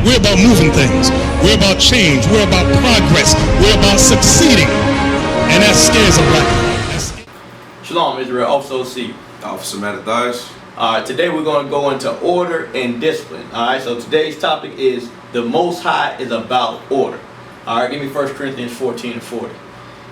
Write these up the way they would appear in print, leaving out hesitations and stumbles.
We're about moving things. We're about change. We're about progress. We're about succeeding. And that scares a black man. Shalom, Israel. Officer C. Officer Mattathias. Today we're going to go into order and discipline. Alright, so today's topic is the Most High is about order. Alright, give me 1 Corinthians 14 and 40.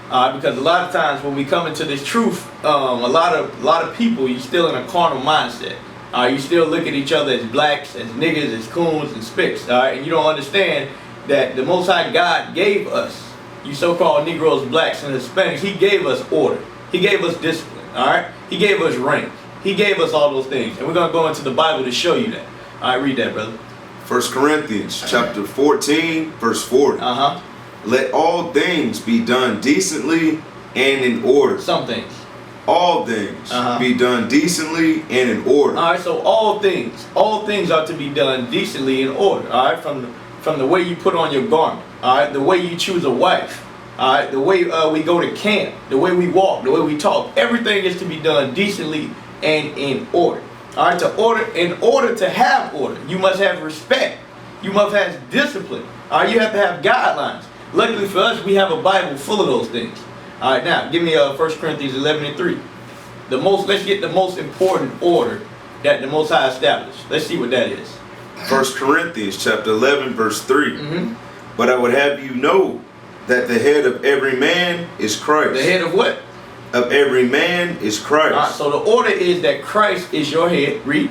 Because a lot of times when we come into this truth, a lot of people, you're still in a carnal mindset. You still look at each other as blacks, as niggas, as coons, and spicks. Alright, and you don't understand that the Most High God gave us, you so-called Negroes, blacks, and Hispanics, He gave us order. He gave us discipline. Alright, He gave us rank. He gave us all those things. And we're going to go into the Bible to show you that. Alright, read that, brother. 1 Corinthians chapter 14, verse 40. Let all things be done decently and in order. Some things. All things be done decently and in order. Alright, so all things are to be done decently in order. Alright, from the way you put on your garment. Alright, the way you choose a wife. Alright, the way we go to camp, the way we walk, the way we talk. Everything is to be done decently and in order. Alright, in order to have order, you must have respect. You must have discipline. Alright, you have to have guidelines. Luckily for us, we have a Bible full of those things. Alright, now give me 1 Corinthians 11 and 3. Let's get the most important order that the Most High established. Let's see what that is. 1 Corinthians chapter 11, verse 3. But I would have you know that the head of every man is Christ. The head of what? Of every man is Christ. Alright, so the order is that Christ is your head. Read.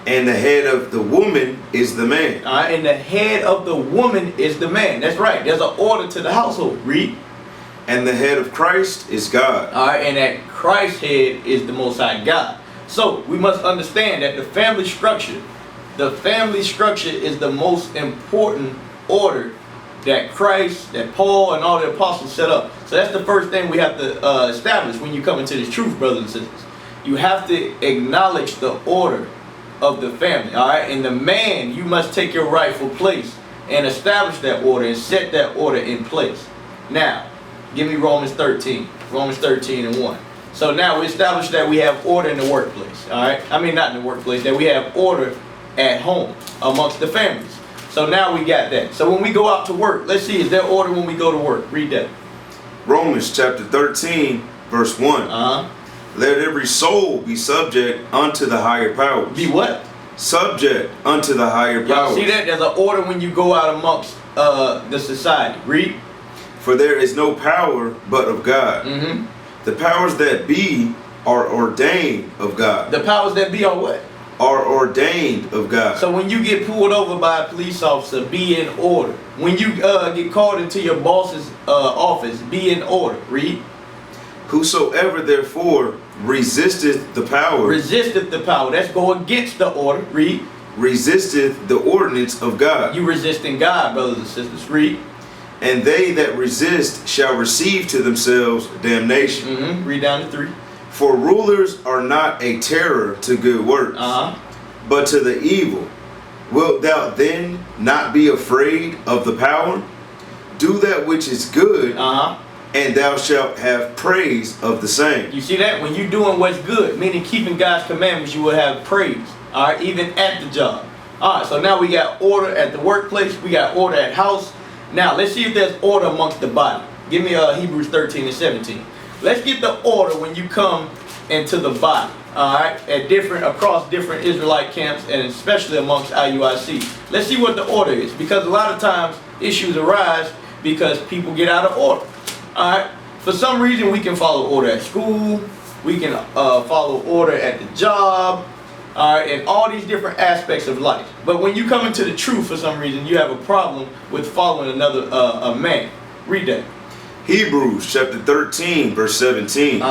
And the head of the woman is the man. Alright, and the head of the woman is the man. That's right. There's an order to the household. Read. And the head of Christ is God. Alright, and that Christ's head is the Most High God. So we must understand that the family structure is the most important order that Christ, that Paul, and all the apostles set up. So that's the first thing we have to establish when you come into this truth, brothers and sisters. You have to acknowledge the order of the family, all right? And the man, you must take your rightful place and establish that order and set that order in place. Now, give me Romans 13 and 1. So now we established that we have order in the workplace, all right? I mean, not in the workplace, that we have order at home amongst the families. So now we got that. So when we go out to work, let's see, is there order when we go to work? Read that. Romans chapter 13, verse 1. Let every soul be subject unto the higher powers. Be what? Subject unto the higher powers. See that? There's an order when you go out amongst the society. Read. For there is no power but of God. The powers that be are ordained of God. The powers that be are what? Are ordained of God. So when you get pulled over by a police officer, be in order. When you get called into your boss's office, be in order. Read. Whosoever therefore resisteth the power. Resisteth the power. That's go against the order. Read. Resisteth the ordinance of God. You resisting God, brothers and sisters. Read. And they that resist shall receive to themselves damnation. Read down to 3. For rulers are not a terror to good works, but to the evil. Wilt thou then not be afraid of the power? Do that which is good, and thou shalt have praise of the same. You see that? When you're doing what's good, meaning keeping God's commandments, you will have praise. Alright, even at the job. Alright, so now we got order at the workplace, we got order at house. Now let's see if there's order amongst the body. Give me Hebrews 13 and 17. Let's get the order when you come into the body. Alright, across different Israelite camps, and especially amongst IUIC. Let's see what the order is, because a lot of times issues arise because people get out of order. Alright, for some reason we can follow order at school, we can follow order at the job, alright, and all these different aspects of life. But when you come into the truth, for some reason you have a problem with following another a man. Read that. Hebrews chapter 13, verse 17.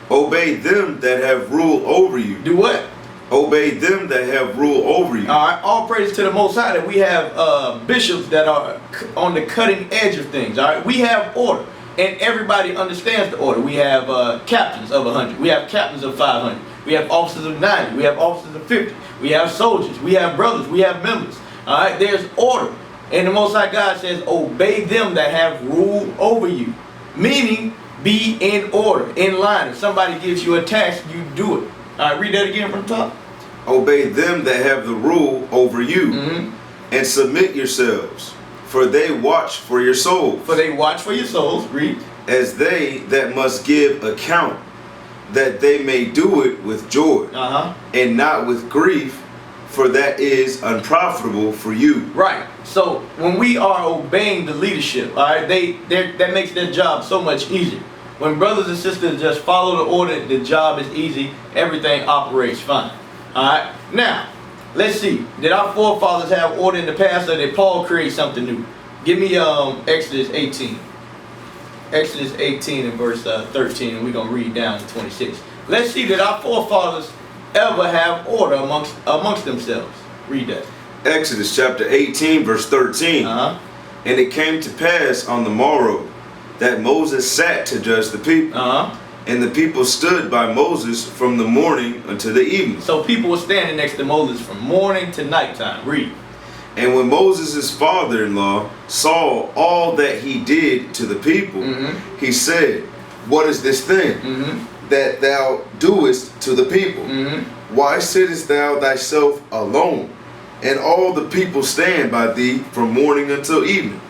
Obey them that have rule over you. Do what? Obey them that have rule over you. Alright, all praise to the Most High that we have bishops that are on the cutting edge of things. Alright, we have order, and everybody understands the order. We have captains of 100. We have captains of 500. We have officers of 90. We have officers of 50. We have soldiers. We have brothers. We have members. Alright, there's order. And the Most High God says, obey them that have rule over you. Meaning, be in order, in line. If somebody gives you a task, you do it. Alright, read that again from the top. Obey them that have the rule over you. and submit yourselves, for they watch for your souls. For they watch for your souls. Read. As they that must give account, that they may do it with joy, and not with grief, for that is unprofitable for you. Right. So when we are obeying the leadership, all right, that makes their job so much easier. When brothers and sisters just follow the order, the job is easy. Everything operates fine. All right. Now, let's see. Did our forefathers have order in the past, or did Paul create something new? Give me Exodus 18. Exodus 18 and verse 13, and we're going to read down to 26. Let's see, did our forefathers ever have order amongst themselves? Read that. Exodus chapter 18 verse 13. And it came to pass on the morrow that Moses sat to judge the people. And the people stood by Moses from the morning until the evening. So people were standing next to Moses from morning to nighttime. Read. And when Moses' father-in-law saw all that he did to the people, he said, what is this thing that thou doest to the people? Why sittest thou thyself alone, and all the people stand by thee from morning until evening?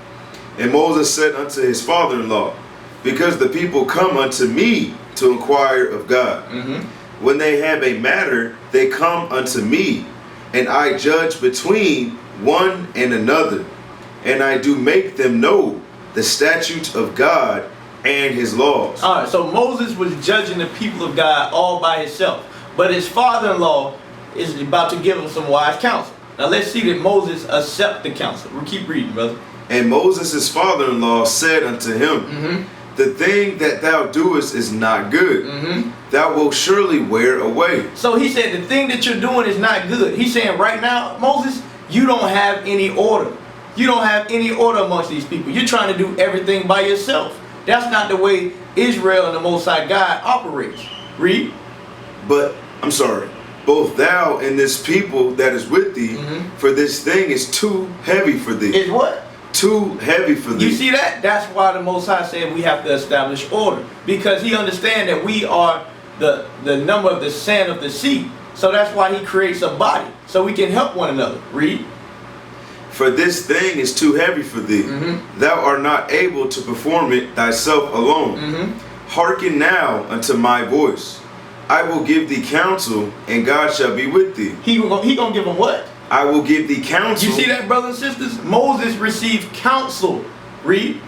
And Moses said unto his father-in-law, because the people come unto me to inquire of God. When they have a matter, they come unto me, and I judge between one and another, and I do make them know the statutes of God and his laws. All right, so Moses was judging the people of God all by himself, but his father-in-law is about to give him some wise counsel. Now let's see that Moses accept the counsel. We'll keep reading, brother. And Moses' father-in-law said unto him, the thing that thou doest is not good. Thou wilt surely wear away. So he said, the thing that you're doing is not good. He's saying right now, Moses, you don't have any order. You don't have any order amongst these people. You're trying to do everything by yourself. That's not the way Israel and the Most High God operates. Read. But, I'm sorry, both thou and this people that is with thee, for this thing is too heavy for thee. Is what? Too heavy for thee. You see that? That's why the Most High said we have to establish order. Because he understands that we are the number of the sand of the sea. So that's why he creates a body, so we can help one another. Read. For this thing is too heavy for thee. Thou art not able to perform it thyself alone. Hearken now unto my voice. I will give thee counsel, and God shall be with thee. He gonna give them what? I will give thee counsel. You see that, brothers and sisters? Moses received counsel. Read.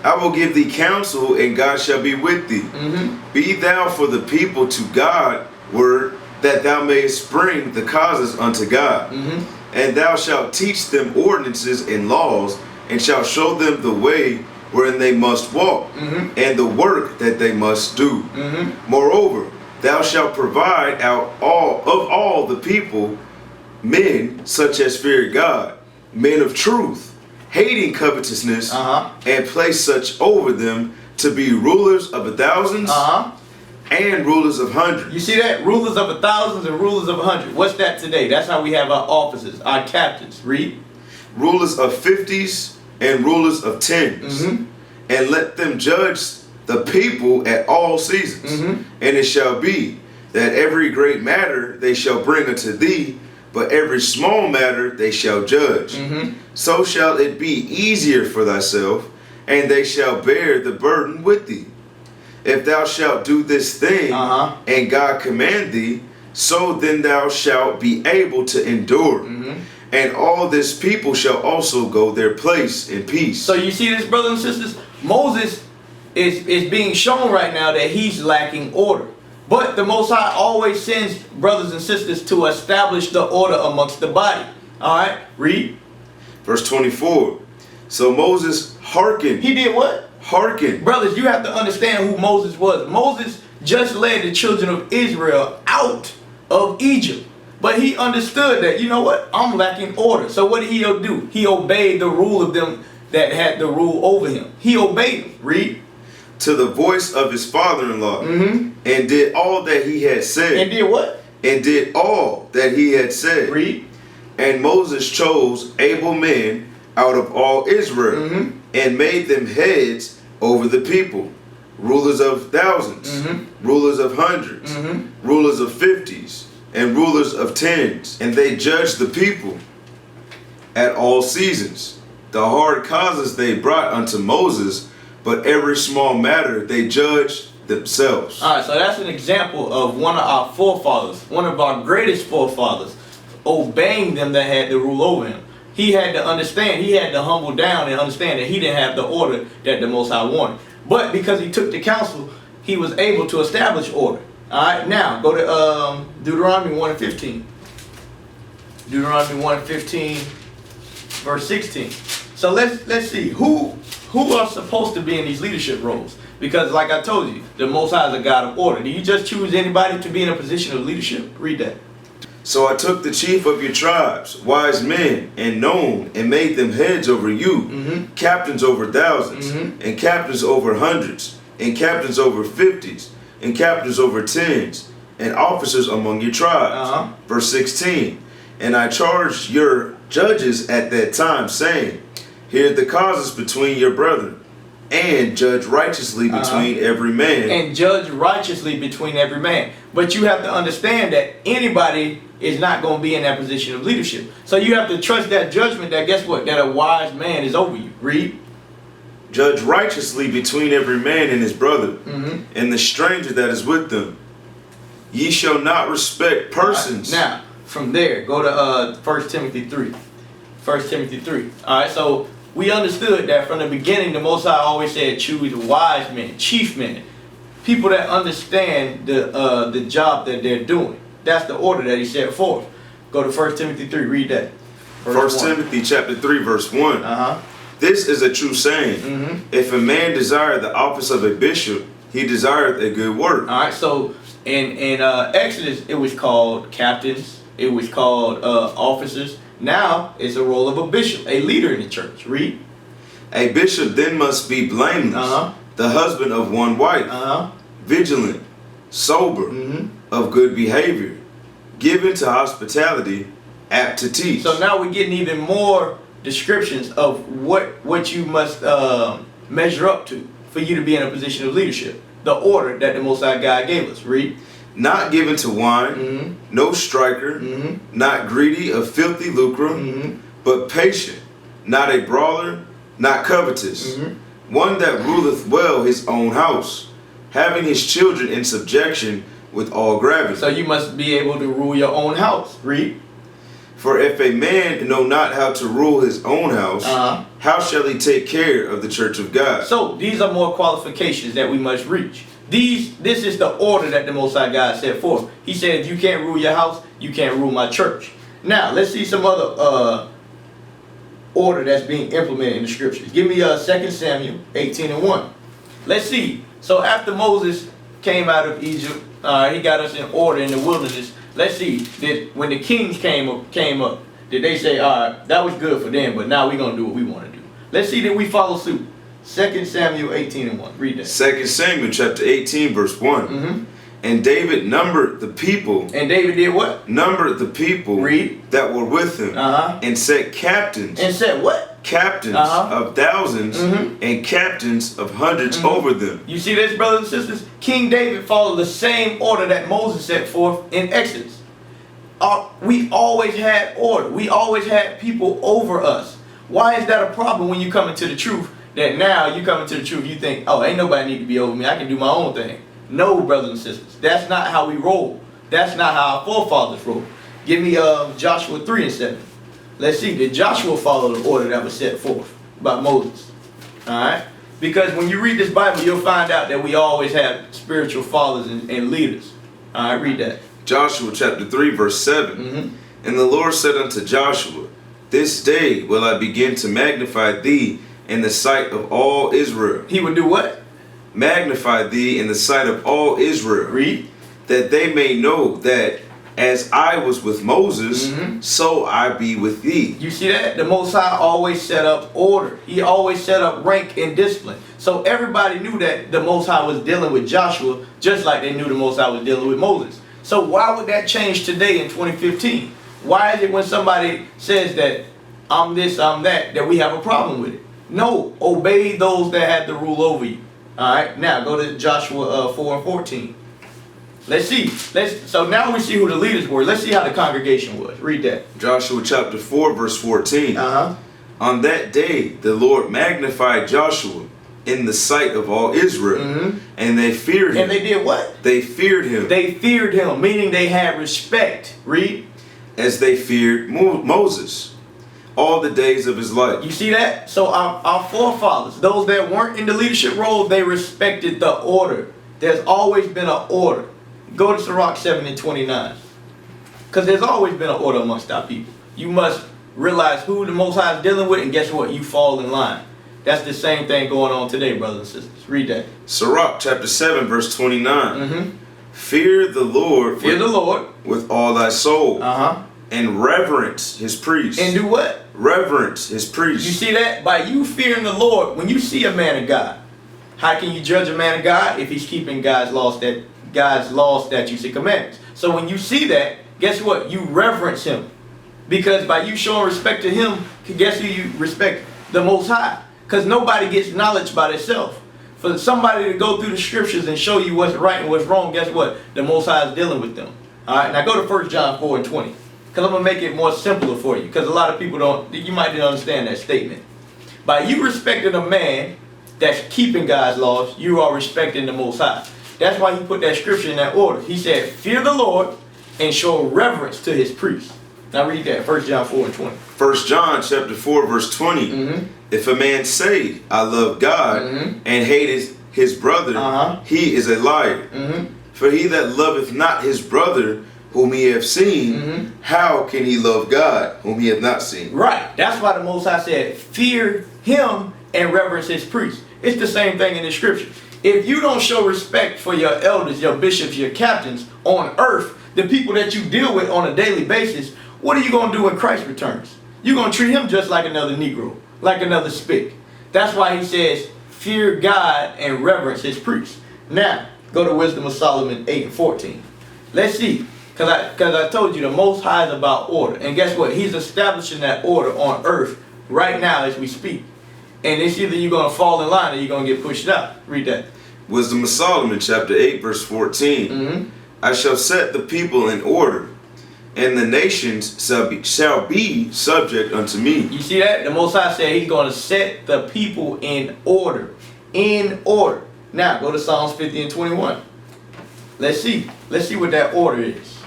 I will give thee counsel, and God shall be with thee. Be thou for the people to God word, that thou mayest bring the causes unto God. And thou shalt teach them ordinances and laws, and shalt show them the way wherein they must walk, and the work that they must do. Moreover, thou shalt provide out of all the people men such as fear God, men of truth, hating covetousness, and place such over them to be rulers of thousands and rulers of hundreds. You see that? Rulers of thousands and rulers of 100. What's that today? That's how we have our officers, our captains. Read. Rulers of 50s and rulers of 10s. And let them judge the people at all seasons. And it shall be that every great matter they shall bring unto thee, but every small matter they shall judge. So shall it be easier for thyself, and they shall bear the burden with thee. If thou shalt do this thing, and God command thee, so then thou shalt be able to endure. And all this people shall also go their place in peace. So you see this, brothers and sisters? Moses is being shown right now that he's lacking order. But the Most High always sends brothers and sisters to establish the order amongst the body. All right, read. Verse 24. So Moses hearkened. He did what? Hearkened. Brothers, you have to understand who Moses was. Moses just led the children of Israel out of Egypt. But he understood that, you know what? I'm lacking order. So what did he do? He obeyed the rule of them that had the rule over him. He obeyed them. Read. To the voice of his father-in-law, and did all that he had said. And did what? And did all that he had said. Read. And Moses chose able men out of all Israel, and made them heads over the people, rulers of thousands, rulers of hundreds, rulers of 50s, and rulers of 10s. And they judged the people. at all seasons. The hard causes they brought unto Moses, but every small matter they judged themselves. All right, so that's an example of one of our forefathers, one of our greatest forefathers, obeying them that had to rule over him. He had to understand, he had to humble down and understand that he didn't have the order that the Most High wanted. But because he took the counsel, he was able to establish order. All right, now go to Deuteronomy 1 and 15. Deuteronomy 1 and 15, verse 16. So let's see who are supposed to be in these leadership roles. Because like I told you, the Most High is a God of order. Do you just choose anybody to be in a position of leadership? Read that. So I took the chief of your tribes, wise men and known, and made them heads over you, captains over thousands, and captains over hundreds, and captains over fifties, and captains over tens, and officers among your tribes. Verse 16. And I charged your judges at that time, saying, hear the causes between your brethren, and judge righteously between every man. And judge righteously between every man. But you have to understand that anybody is not going to be in that position of leadership. So you have to trust that judgment that, guess what, that a wise man is over you. Read. Judge righteously between every man and his brother, and the stranger that is with them. Ye shall not respect persons. Now, from there, go to 1 Timothy 3. 1 Timothy 3. All right, so we understood that from the beginning, the Most High always said choose wise men, chief men, people that understand the job that they're doing. That's the order that he set forth. Go to 1 Timothy 3, read that. 1 Timothy chapter 3, verse 1. This is a true saying. If a man desire the office of a bishop, he desireth a good work. All right, so in Exodus, it was called captains. It was called officers. Now it's a role of a bishop, a leader in the church. Read. A bishop then must be blameless, the husband of one wife, vigilant, sober, of good behavior, given to hospitality, apt to teach. So now we're getting even more descriptions of what you must measure up to for you to be in a position of leadership. The order that the Most High God gave us. Read. Not given to wine, no striker, not greedy of filthy lucre, but patient, not a brawler, not covetous, one that ruleth well his own house, having his children in subjection with all gravity. So you must be able to rule your own house. Read. For if a man know not how to rule his own house, how shall he take care of the church of God? So these are more qualifications that we must reach. This is the order that the Most High God set forth. He said, if you can't rule your house, you can't rule my church. Now, let's see some other order that's being implemented in the scriptures. Give me 2 Samuel 18 and 1. Let's see. So after Moses came out of Egypt, he got us in order in the wilderness. Let's see. When the kings came up, did they say, all right, that was good for them, but now we're going to do what we want to do. Let's see that we follow suit. 2 Samuel 18 and 1. Read that. 2 Samuel chapter 18 verse 1. And David numbered the people. And David did what? Numbered the people. Read. That were with him. And set captains. And set what? Captains of thousands and captains of hundreds over them. You see this, brothers and sisters? King David followed the same order that Moses set forth in Exodus. We always had order. We always had people over us. Why is that a problem when you come into the truth? That now you come into the truth, you think, oh, ain't nobody need to be over me. I can do my own thing. No, brothers and sisters. That's not how we roll. That's not how our forefathers rolled. Give me Joshua 3 and 7. Let's see. Did Joshua follow the order that was set forth by Moses? Alright? Because when you read this Bible, you'll find out that we always have spiritual fathers and leaders. Alright, read that. Joshua chapter 3 verse 7. And the Lord said unto Joshua, this day will I begin to magnify thee in the sight of all Israel. He would do what? Magnify thee in the sight of all Israel. Read. That they may know that as I was with Moses, so I be with thee. You see that? The Most High always set up order. He always set up rank and discipline. So everybody knew that the Most High was dealing with Joshua just like they knew the Most High was dealing with Moses. So why would that change today in 2015? Why is it when somebody says that I'm this, I'm that we have a problem with it? No, obey those that have the rule over you. Alright, now go to Joshua 4 and 14. Let's see. So now we see who the leaders were. Let's see how the congregation was. Read that. Joshua chapter 4, verse 14. On that day, the Lord magnified Joshua in the sight of all Israel, and they feared him. And they did what? They feared him. They feared him, meaning they had respect. Read. As they feared Moses all the days of his life. You see that? So our forefathers, those that weren't in the leadership role, they respected the order. There's always been an order. Go to Sirach 7 and 29. Because there's always been an order amongst our people. You must realize who the Most High is dealing with, and guess what? You fall in line. That's the same thing going on today, brothers and sisters. Read that. Sirach chapter 7, verse 29. Fear the Lord. Fear the Lord. With all thy soul. And reverence his priests. And do what? Reverence his priests. You see that? By you fearing the Lord, when you see a man of God, how can you judge a man of God if he's keeping God's laws, statutes, and commandments? So when you see that, guess what? You reverence him. Because by you showing respect to him, guess who you respect? The Most High. Because nobody gets knowledge by themselves. For somebody to go through the scriptures and show you what's right and what's wrong, guess what? The Most High is dealing with them. Alright, now go to 1 John 4 and 20. Because I'm going to make it more simpler for you. Because a lot of people you might not understand that statement. By you respecting a man that's keeping God's laws, you are respecting the Most High. That's why he put that scripture in that order. He said, fear the Lord and show reverence to his priests. Now read that, 1 John 4 and 20. 1 John chapter 4, verse 20. If a man say, I love God, and hate his brother, he is a liar. For he that loveth not his brother, whom he hath seen, how can he love God, whom he hath not seen? Right. That's why the Most High said, fear him and reverence his priests. It's the same thing in the scripture. If you don't show respect for your elders, your bishops, your captains on earth, the people that you deal with on a daily basis, what are you going to do when Christ returns? You're going to treat him just like another Negro, like another spick. That's why he says, fear God and reverence his priests. Now, go to Wisdom of Solomon 8 and 14. Let's see. Because I told you the Most High is about order. And guess what? He's establishing that order on earth right now as we speak. And it's either you're going to fall in line or you're going to get pushed out. Read that. Wisdom of Solomon chapter 8 verse 14. I shall set the people in order, and the nations shall be subject unto me. You see that? The Most High said he's going to set the people in order. In order. Now, go to Psalms 50 and 21. Let's see. Let's see what that order is.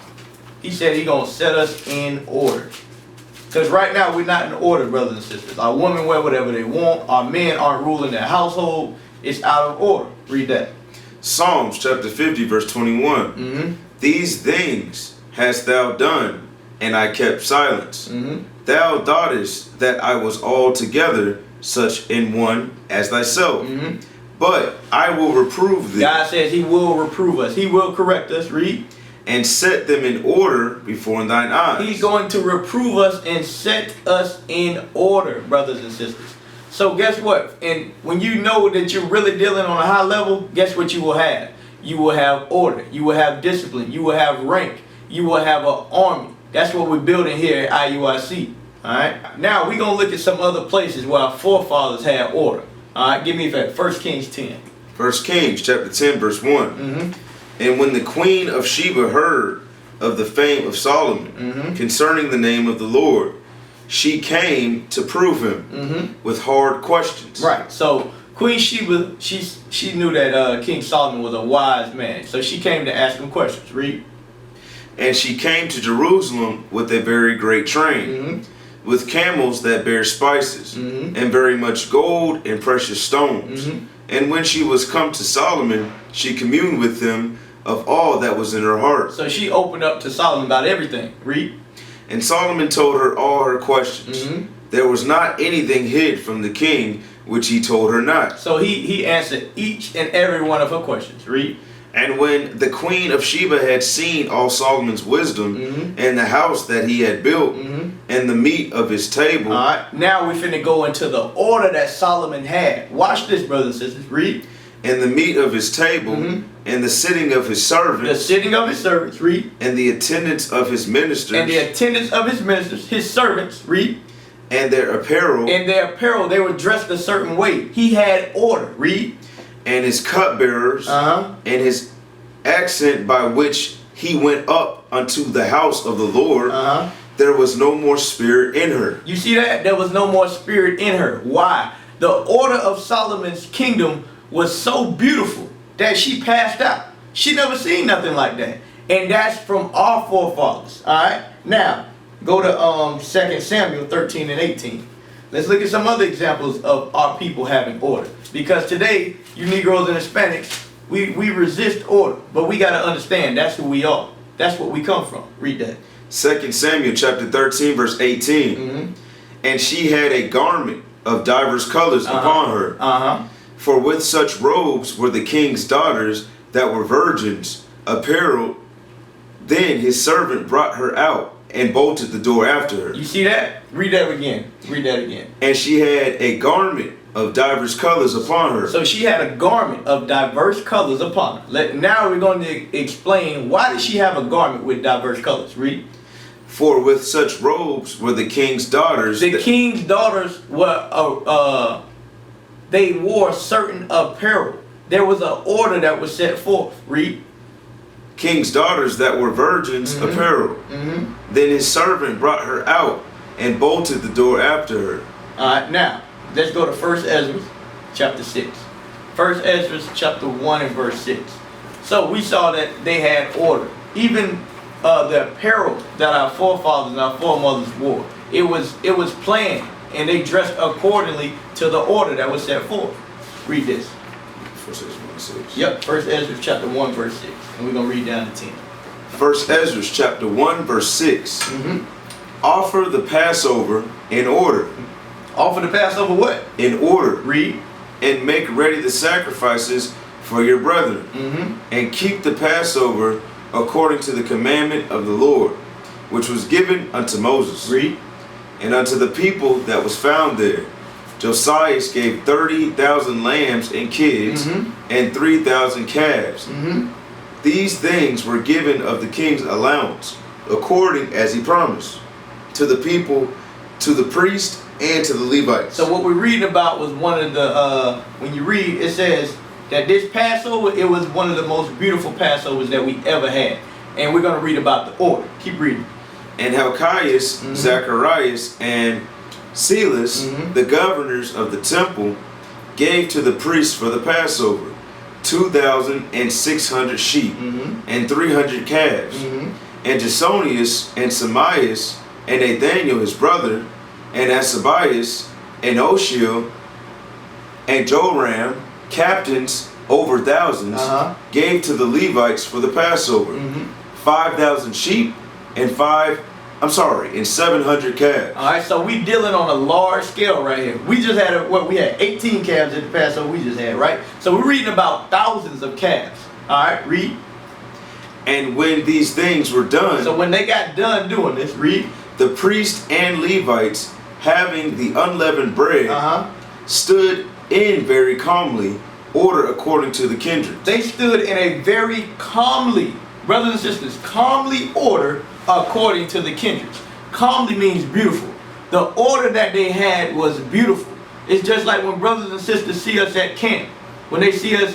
He said he's going to set us in order. Because right now we're not in order, brothers and sisters. Our women wear whatever they want. Our men aren't ruling their household. It's out of order. Read that. Psalms chapter 50 verse 21. These things hast thou done, and I kept silence. Thou thoughtest that I was altogether such in one as thyself. But I will reprove thee. God says he will reprove us. He will correct us. Read. And set them in order before thine eyes. He's going to reprove us and set us in order, brothers and sisters. So guess what? And when you know that you're really dealing on a high level, guess what you will have? You will have order. You will have discipline. You will have rank. You will have an army. That's what we're building here at IUIC. Alright? Now we're going to look at some other places where our forefathers had order. Alright? Give me that. 1 Kings 10. 1 Kings chapter 10 verse 1. And when the queen of Sheba heard of the fame of Solomon concerning the name of the Lord, she came to prove him with hard questions. Right. So Queen Sheba, she knew that King Solomon was a wise man. So she came to ask him questions. Read. And she came to Jerusalem with a very great train, with camels that bear spices, and very much gold and precious stones. And when she was come to Solomon, she communed with him of all that was in her heart. So she opened up to Solomon about everything. Read. And Solomon told her all her questions. There was not anything hid from the king which he told her not. So he answered each and every one of her questions. Read. And when the queen of Sheba had seen all Solomon's wisdom, and the house that he had built, and the meat of his table. All right. Now we're finna go into the order that Solomon had. Watch this, brothers and sisters. Read. And the meat of his table, and the sitting of his servants. The sitting of his servants. Read. And the attendance of his ministers. And the attendance of his ministers, his servants. Read. And their apparel. And their apparel, they were dressed a certain way. He had order. Read. And his cupbearers, and accent by which he went up unto the house of the Lord, Uh-huh. there was no more spirit in her. You see that? There was no more spirit in her. Why? The order of Solomon's kingdom was so beautiful that she passed out. She never seen nothing like that. And that's from our forefathers. Alright? Now, go to 2 Samuel 13 and 18. Let's look at some other examples of our people having order. Because today, you Negroes and Hispanics, we resist order. But we got to understand that's who we are. That's what we come from. Read that. 2 Samuel chapter 13 verse 18. Mm-hmm. And she had a garment of divers colors upon her. Uh-huh. For with such robes were the king's daughters that were virgins apparelled. Then his servant brought her out and bolted the door after her. You see that? Read that again. Read that again. And she had a garment of divers colors upon her. So she had a garment of diverse colors upon her. Now we're going to explain why did she have a garment with diverse colors. Read. For with such robes were the king's daughters. The king's daughters were they wore certain apparel. There was an order that was set forth. Read. King's daughters that were virgins apparel. Then his servant brought her out and bolted the door after her. Alright, now let's go to 1 Ezra chapter 6. 1 Ezra chapter 1 and verse 6. So we saw that they had order. Even the apparel that our forefathers and our foremothers wore, it was planned, and they dressed accordingly to the order that was set forth. Read this. 1 Ezra 1 6. Yep, 1 Ezra chapter 1 verse 6. And we're going to read down to 10. 1 Ezra chapter 1 verse 6. Offer the Passover in order. Offer the Passover what? In order. Read. And make ready the sacrifices for your brethren. And keep the Passover according to the commandment of the Lord, which was given unto Moses. Read. And unto the people that was found there, Josiah gave 30,000 lambs and kids and 3,000 calves. These things were given of the king's allowance, according as he promised, to the people, to the priest, and to the Levites. So what we're reading about was one of the, when you read, it says that this Passover, it was one of the most beautiful Passovers that we ever had. And we're going to read about the order. Keep reading. And Hilkias, Zacharias, and Silas, the governors of the temple, gave to the priests for the Passover 2,600 sheep and 300 calves. And Jasonius and Samias and Nathaniel his brother, and Asabias and Oshiel and Joram, captains over thousands, gave to the Levites for the Passover 5,000 sheep and 700 calves. All right, so we dealing on a large scale right here. We just had we had 18 calves at the Passover we just had, right? So we're reading about thousands of calves. All right, read. And when these things were done, so when they got done doing this, read. The priests and Levites, having the unleavened bread, stood in very calmly, order according to the kindred. They stood in a very calmly, brothers and sisters, calmly order according to the kindreds. Calmly means beautiful. The order that they had was beautiful. It's just like when brothers and sisters see us at camp. When they see us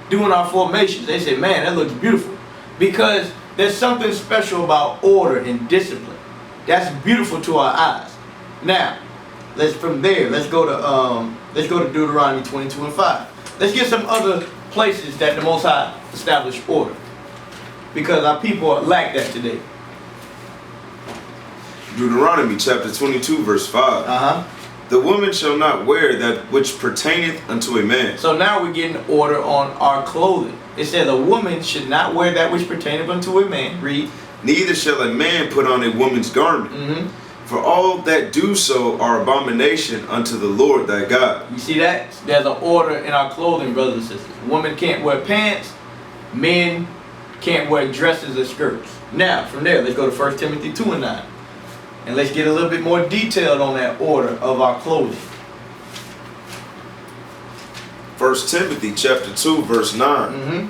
doing our formations, they say, man, that looks beautiful. Because there's something special about order and discipline. That's beautiful to our eyes. Now, let's go to Deuteronomy 22 and 5. Let's get some other places that the Most High established order. Because our people lack that today. Deuteronomy chapter 22 verse 5. The woman shall not wear that which pertaineth unto a man. So now we're getting order on our clothing. It says a woman should not wear that which pertaineth unto a man. Read. Neither shall a man put on a woman's garment. For all that do so are abomination unto the Lord thy God. You see that? There's an order in our clothing, brothers and sisters. Women can't wear pants. Men can't wear dresses or skirts. Now, from there, let's go to 1 Timothy 2 and 9. And let's get a little bit more detailed on that order of our clothing. 1 Timothy chapter 2 verse 9.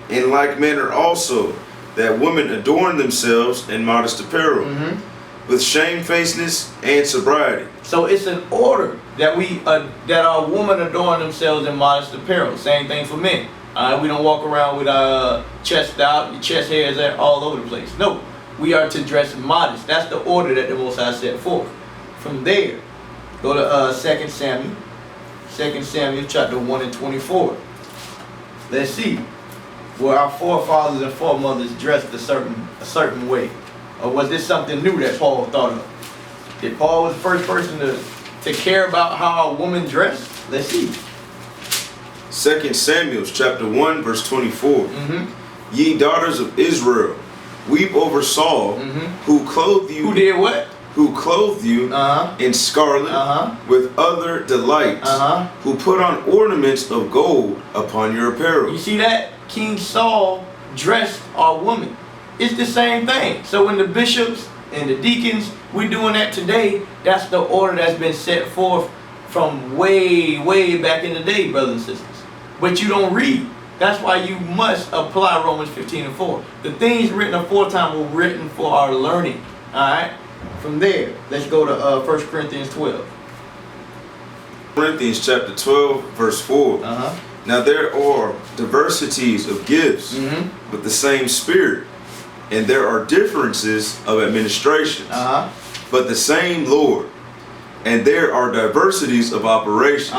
In like manner also, that women adorn themselves in modest apparel, with shamefacedness and sobriety. So it's an order that that our women adorn themselves in modest apparel. Same thing for men. We don't walk around with our chest out, your chest hairs are all over the place. No, we are to dress modest. That's the order that the Most High set forth. From there, go to 2 Samuel. 2 Samuel chapter 1 and 24. Let's see where our forefathers and foremothers dressed a certain way. Or was this something new that Paul thought of? Did Paul was the first person to care about how a woman dressed? Let's see. 2 Samuel chapter 1 verse 24. Ye daughters of Israel, weep over Saul, who clothed you. Who did what? Who clothed you in scarlet with other delights, who put on ornaments of gold upon your apparel. You see that? King Saul dressed our woman. It's the same thing. So when the bishops and the deacons, we're doing that today, that's the order that's been set forth from way, way back in the day, brothers and sisters. But you don't read. That's why you must apply Romans 15 and 4. The things written aforetime were written for our learning. Alright? From there, let's go to 1 Corinthians 12. Corinthians chapter 12 verse 4. Now there are diversities of gifts, but the same Spirit. And there are differences of administrations, but the same Lord. And there are diversities of operations,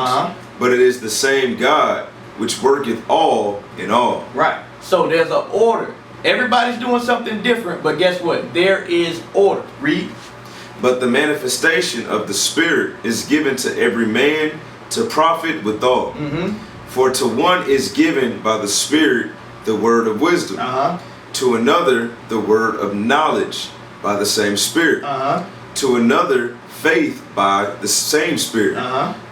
but it is the same God which worketh all in all. Right. So there's an order. Everybody's doing something different, but guess what? There is order. Read. But the manifestation of the Spirit is given to every man to profit withal. For to one is given by the Spirit the word of wisdom, to another the word of knowledge by the same Spirit, to another faith by the same Spirit,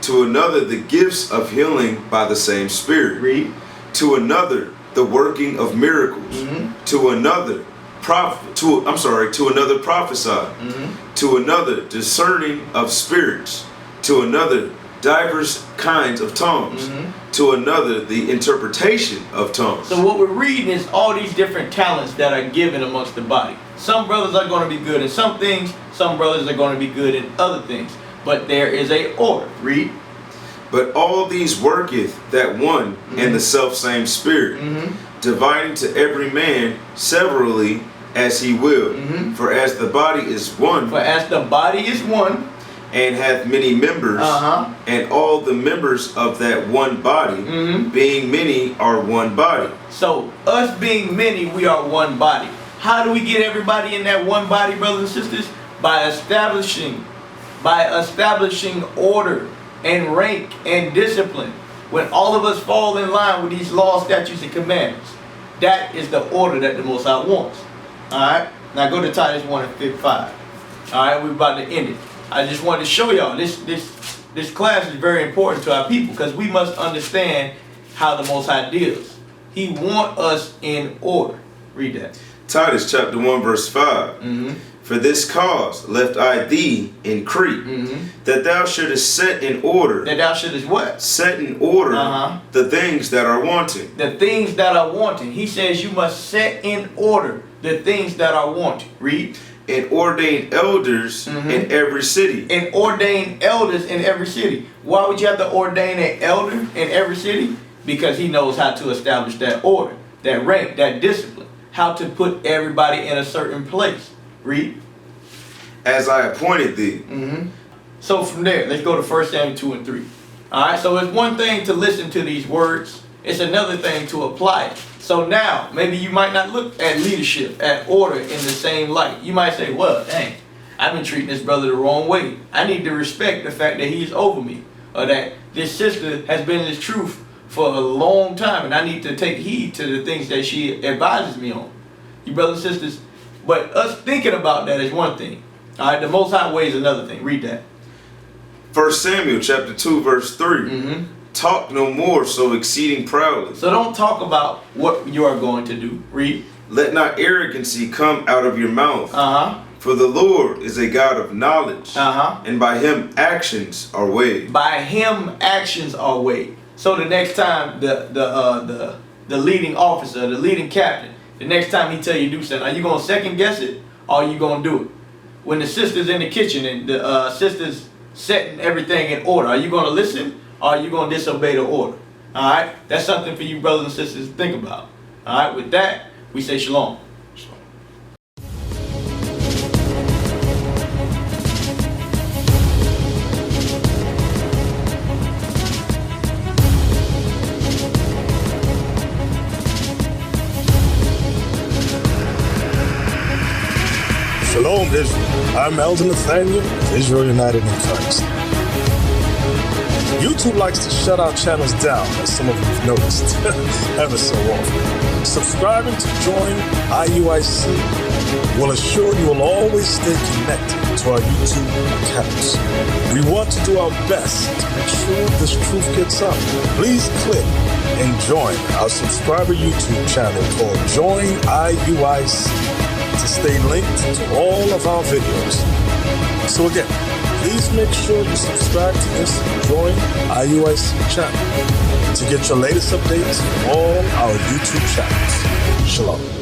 to another the gifts of healing by the same Spirit, Read. to another the working of miracles, to another to another prophesy, to another discerning of spirits, to another diverse kinds of tongues, to another the interpretation of tongues. So what we're reading is all these different talents that are given amongst the body. Some brothers are going to be good in some things, some brothers are going to be good in other things. But there is a order. Read. But all these worketh that one and the self same Spirit, dividing to every man severally as he will. For as the body is one, and hath many members, and all the members of that one body, being many, are one body. So us being many, we are one body. How do we get everybody in that one body, brothers and sisters? By establishing order and rank and discipline. When all of us fall in line with these laws, statutes, and commandments, that is the order that the Most High wants. Alright? Now go to Titus 1 and 5. Alright, we're about to end it. I just wanted to show y'all this class is very important to our people because we must understand how the Most High deals. He wants us in order. Read that. Titus chapter 1 verse 5. For this cause left I thee in Crete, that thou shouldest set in order. That thou shouldest what? Set in order the things that are wanting. The things that are wanting. He says you must set in order the things that are wanting. Read. And ordain elders in every city. And ordain elders in every city. Why would you have to ordain an elder in every city? Because he knows how to establish that order, that rank, that discipline. How to put everybody in a certain place. Read. As I appointed thee. So from there, let's go to 1 Samuel 2 and 3. Alright, so it's one thing to listen to these words. It's another thing to apply it. So now, maybe you might not look at leadership, at order in the same light. You might say, well, dang, I've been treating this brother the wrong way. I need to respect the fact that he's over me. Or that this sister has been in this truth for a long time. And I need to take heed to the things that she advises me on. You brothers and sisters. But us thinking about that is one thing. Alright, the Most High way is another thing. Read that. 1 Samuel chapter 2 verse 3. Talk no more so exceeding proudly. So don't talk about what you are going to do. Read. Let not arrogancy come out of your mouth. For the Lord is a God of knowledge. And by him actions are weighed. By him actions are weighed. So the next time the leading officer, the leading captain, the next time he tell you to do something, are you going to second guess it or are you going to do it? When the sister's in the kitchen and the sister's setting everything in order, are you going to listen or are you going to disobey the order? All right, that's something for you brothers and sisters to think about. All right, with that, we say shalom. Shalom, Israel. I'm Elder Nathaniel of Israel United in Christ. YouTube likes to shut our channels down, as some of you have noticed, ever so often. Subscribing to join IUIC will assure you will always stay connected to our YouTube accounts. We want to do our best to make sure this truth gets out. Please click and join our subscriber YouTube channel called Join IUIC to stay linked to all of our videos. So again, please make sure you subscribe to this Join IUIC channel to get your latest updates from all our YouTube channels. Shalom.